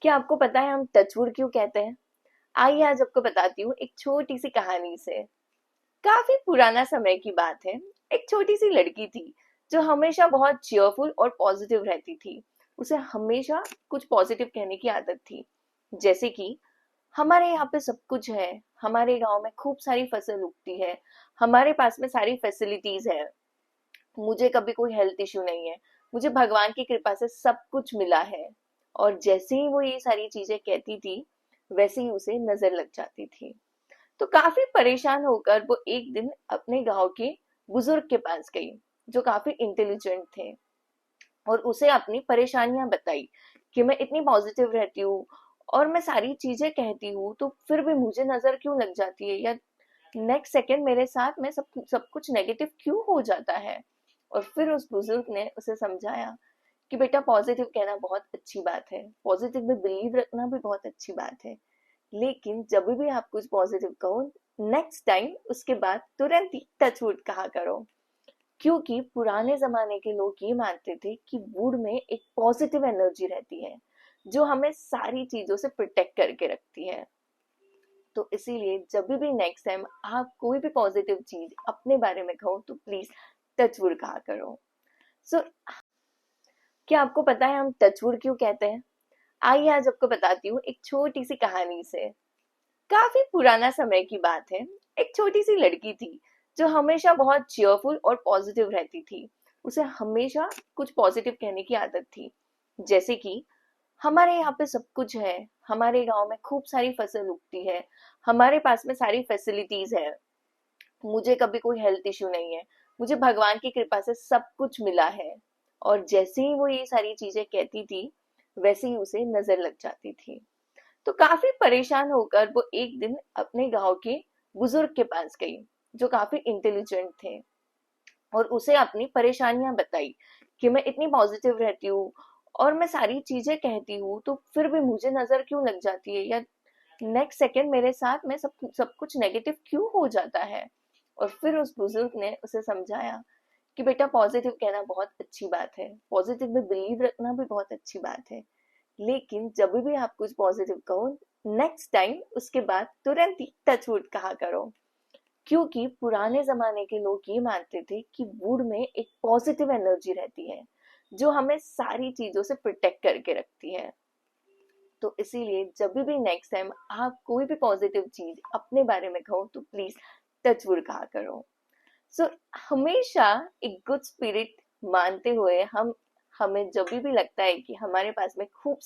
क्या आपको पता है हम टचवुड क्यों कहते हैं? आइए आज आपको बताती हूँ एक छोटी सी कहानी से। काफी पुराना समय की बात है। एक छोटी सी लड़की थी जो हमेशा बहुत चीयरफुल और पॉजिटिव रहती थी। उसे हमेशा कुछ पॉजिटिव कहने की आदत थी। जैसे कि हमारे यहाँ पे सब कुछ है, हमारे गांव में खूब सारी फसल उगती है, हमारे पास में सारी फैसिलिटीज है, मुझे कभी कोई हेल्थ इश्यू नहीं है, मुझे भगवान की कृपा से सब कुछ मिला है। और जैसे ही वो ये सारी चीजें कहती थी वैसे ही उसे नजर लग जाती थी। तो काफी परेशान होकर वो एक दिन अपने गांव के बुजुर्ग के पास गई जो काफी इंटेलिजेंट थे और उसे अपनी परेशानियां बताई कि मैं इतनी पॉजिटिव रहती हूँ और मैं सारी चीजें कहती हूँ तो फिर भी मुझे नजर क्यों लग जाती है, या नेक्स्ट सेकंड मेरे साथ में सब सब कुछ नेगेटिव क्यों हो जाता है। और फिर उस बुजुर्ग ने उसे समझाया कि बेटा पॉजिटिव कहना बहुत अच्छी बात है, पॉजिटिव में बिलीव रखना भी बहुत अच्छी बात है, लेकिन जब भी आप कुछ पॉजिटिव कहो नेक्स्ट टाइम उसके बाद तुरंत ही टचवुड कहा करो। क्योंकि पुराने जमाने के लोग ये मानते थे कि वुड में एक पॉजिटिव एनर्जी रहती है जो हमें सारी चीजों से प्रोटेक्ट करके रखती है। तो इसीलिए जब भी नेक्स्ट टाइम आप कोई भी पॉजिटिव चीज अपने बारे में कहो तो प्लीज टचवुड कहा करो। सो क्या आपको पता है हम टचवुड क्यों कहते हैं? आइए आज आपको बताती हूँ एक छोटी सी कहानी से। काफी पुराना समय की बात है। एक छोटी सी लड़की थी जो हमेशा बहुत चीयरफुल और पॉजिटिव रहती थी। उसे हमेशा कुछ पॉजिटिव कहने की आदत थी। जैसे कि हमारे यहाँ पे सब कुछ है, हमारे गांव में खूब सारी फसल उगती है, हमारे पास में सारी फैसिलिटीज है, मुझे कभी कोई हेल्थ इश्यू नहीं है, मुझे भगवान की कृपा से सब कुछ मिला है। और जैसे ही वो ये सारी चीजें कहती थी वैसे ही उसे नजर लग जाती थी। तो काफी परेशान होकर वो एक दिन अपने गांव के बुजुर्ग के पास गई जो काफी इंटेलिजेंट थे और उसे अपनी परेशानियां बताई कि मैं इतनी पॉजिटिव रहती हूँ और मैं सारी चीजें कहती हूँ तो फिर भी मुझे नजर क्यों लग जाती है, या नेक्स्ट सेकंड मेरे साथ में सब सब कुछ नेगेटिव क्यों हो जाता है। और फिर उस बुजुर्ग ने उसे समझाया कि बेटा पॉजिटिव कहना बहुत अच्छी बात है, पॉजिटिव में बिलीव रखना भी बहुत अच्छी बात है, लेकिन जब भी आप कुछ पॉजिटिव कहो नेक्स्ट टाइम उसके बाद तुरंत ही टचवुड कहा करो। क्योंकि पुराने जमाने के लोग ये मानते थे कि वुड में एक पॉजिटिव एनर्जी रहती है जो हमें सारी चीजों से प्रोटेक्ट करके रखती है। तो इसीलिए जब भी नेक्स्ट टाइम आप कोई भी पॉजिटिव चीज अपने बारे में कहो तो प्लीज टचवुड कहा करो। सो हमेशा एक गुड स्पिरिट मानते हुए हम हमें जब भी लगता है कि हमारे पास में खूब